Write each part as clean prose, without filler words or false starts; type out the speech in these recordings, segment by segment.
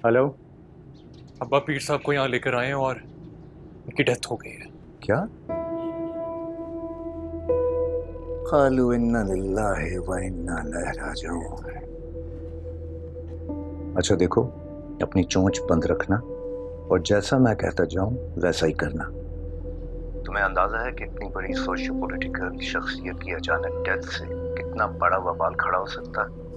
Hello. अब्बा पीर साहब को यहाँ लेकर आए हैं और उनकी डेथ हो गई है। क्या? क़ालू इन्ना लिल्लाहि व इन्ना इलैहि राजिऊन। अच्छा देखो, अपनी चोंच बंद रखना और जैसा मैं कहता जाऊं वैसा ही करना। तुम्हें अंदाजा है कि इतनी बड़ी सोशियो पॉलिटिकल शख्सियत की अचानक डेथ से कितना बड़ा वबाल खड़ा हो सकता है।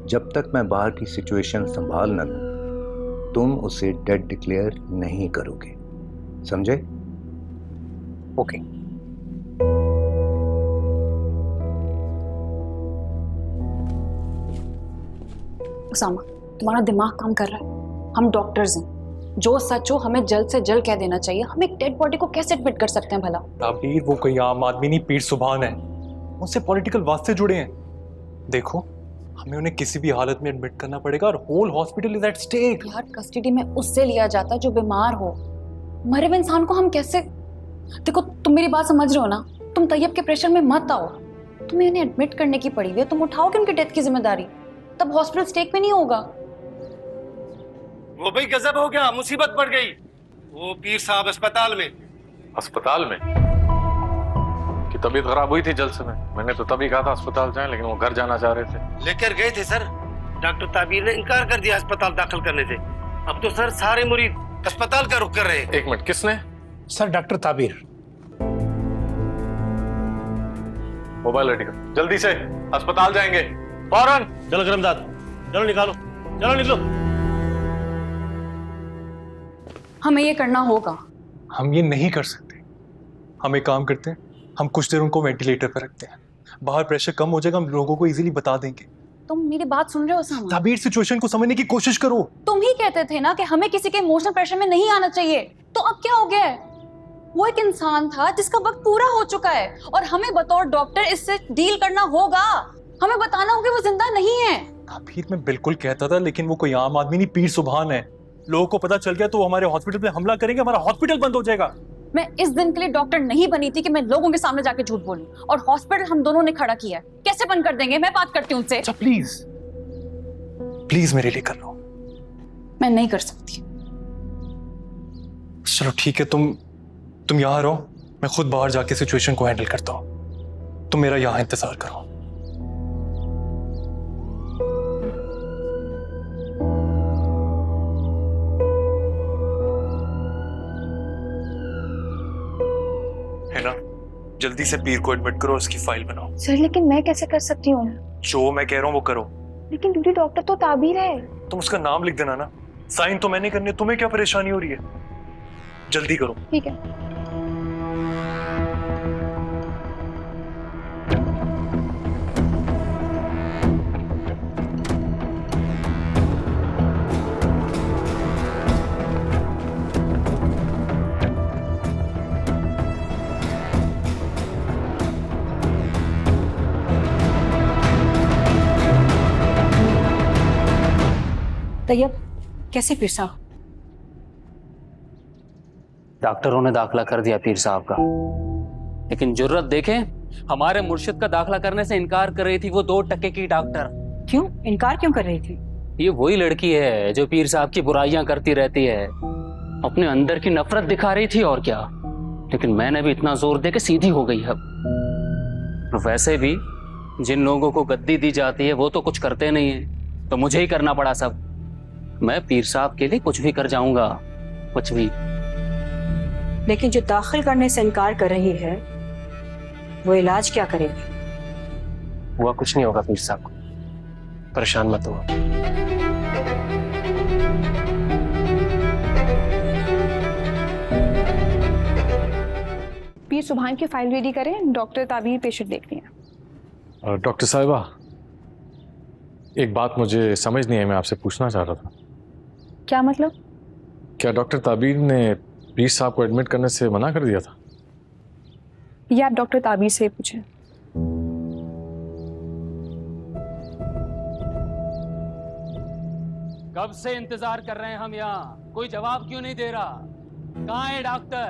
जब तक मैं बाहर की सिचुएशन संभाल न लूं, तुम उसे डेड डिक्लेयर नहीं करोगे, समझे? ओके। उसामा, तुम्हारा दिमाग काम कर रहा है? हम डॉक्टर्स हैं, जो सच हो हमें जल्द से जल्द कह देना चाहिए। हम एक डेड बॉडी को कैसे एडमिट कर सकते हैं भला? ताबीर वो कोई आम आदमी नहीं, पीर सुभान है। उनसे पॉलिटिकल वास्ते जुड़े हैं। देखो, हमें उन्हें किसी भी हालत में एडमिट करना पड़ेगा और whole hospital is at stake. यार, कस्टडी में उससे लिया जाता है जो बीमार हो। मरे हुए इंसान को हम कैसे? देखो, तुम मेरी बात समझ रहे हो ना? तुम तैयब के प्रेशर में मत आओ। तुम्हें इन्हें एडमिट करने की पड़ी हुई है, तुम उठाओगे उनकी डेथ की जिम्मेदारी, तब हॉस्पिटल स्टेक में नहीं होगा। वो भाई गजब हो गया, मुसीबत पड़ गई। वो पीर साहब अस्पताल में। अस्पताल में? कि तबीयत खराब हुई थी जल्द में। मैंने तो तभी कहा था अस्पताल जाएं, लेकिन वो घर जाना चाह रहे थे। लेकर गए थे सर, डॉक्टर ताबीर ने इनकार कर दिया अस्पताल दाखिल करने से। अब तो सर सारे मुरीद अस्पताल का रुख कर रहे हैं। एक मिनट, किसने? Sir doctor Tabir. Mobile ready करो, जल्दी से अस्पताल जाएंगे फौरन। चलो करमदाद, चलो निकालो, चलो निकलो। हमें ये करना होगा। हम ये नहीं कर सकते। हम एक काम करते हैं, हम कुछ देर उनको वेंटिलेटर पर रखते हैं। बाहर प्रेशर कम हो जाएगा, हम लोगों को इजीली बता देंगे। तुम मेरी बात सुन रहे हो उसामा? ताबीर, सिचुएशन को समझने की कोशिश करो। तुम ही कहते थे ना कि हमें किसी के इमोशनल प्रेशर में नहीं आना चाहिए, तो अब क्या हो गया है? वो एक इंसान था जिसका वक्त पूरा हो चुका है और हमें बतौर डॉक्टर इससे डील करना होगा। हमें बताना होगा वो जिंदा नहीं है। ताबीर, मैं बिल्कुल कहता था, लेकिन वो कोई आम आदमी नहीं, पीर सुभान है। लोगों को पता चल गया तो वो हमारे हॉस्पिटल पे हमला करेंगे, हमारा हॉस्पिटल बंद हो जाएगा। मैं इस दिन के लिए डॉक्टर नहीं बनी थी कि मैं लोगों के सामने जाके झूठ बोलूं, और हॉस्पिटल हम दोनों ने खड़ा किया है। कैसे बंद कर देंगे? मैं बात करती हूँ उनसे। अच्छा प्लीज प्लीज मेरे लिए कर लो। मैं नहीं कर सकती। चलो ठीक है, तुम यहाँ रहो, मैं खुद बाहर जाके सिचुएशन को हैंडल करता हूँ। तुम मेरा यहाँ इंतजार करो। है ना, जल्दी से पीर को एडमिट करो, उसकी फाइल बनाओ। सर लेकिन मैं कैसे कर सकती हूँ? जो मैं कह रहा हूँ वो करो। लेकिन ड्यूटी डॉक्टर तो ताबीर है। तुम उसका नाम लिख देना ना, साइन तो मैंने करने, तुम्हें क्या परेशानी हो रही है? जल्दी करो। ठीक है। तैयब, कैसे पीर साहब? डॉक्टरों ने दाखिला कर दिया पीर साहब का, लेकिन जुर्रत देखें, हमारे मुर्शिद का दाखिला करने से इनकार कर रही थी वो 2% की डॉक्टर। क्यों इनकार क्यों कर रही थी? ये वही लड़की है जो पीर साहब की बुराइयां करती रहती है, अपने अंदर की नफरत दिखा रही थी और क्या। लेकिन मैंने भी इतना जोर दे के सीधी हो गई है। वैसे भी जिन लोगों को गद्दी दी जाती है वो तो कुछ करते नहीं है, तो मुझे ही करना पड़ा सब। मैं पीर साहब के लिए कुछ भी कर जाऊंगा, कुछ भी। लेकिन जो दाखिल करने से इनकार कर रही है वो इलाज क्या करेगी? हुआ कुछ नहीं होगा पीर साहब को, परेशान मत हो। पीर सुभान की फाइल रेडी करें, डॉक्टर ताबीर पेशेंट देख रही हैं। डॉक्टर साहिबा, एक बात मुझे समझ नहीं है, मैं आपसे पूछना चाह रहा था। क्या मतलब? क्या डॉक्टर ताबीर ने पीर साहब को एडमिट करने से मना कर दिया था? ये आप डॉक्टर ताबीर से पूछें। कब से इंतजार कर रहे हैं हम यहाँ, कोई जवाब क्यों नहीं दे रहा? कहाँ है डॉक्टर?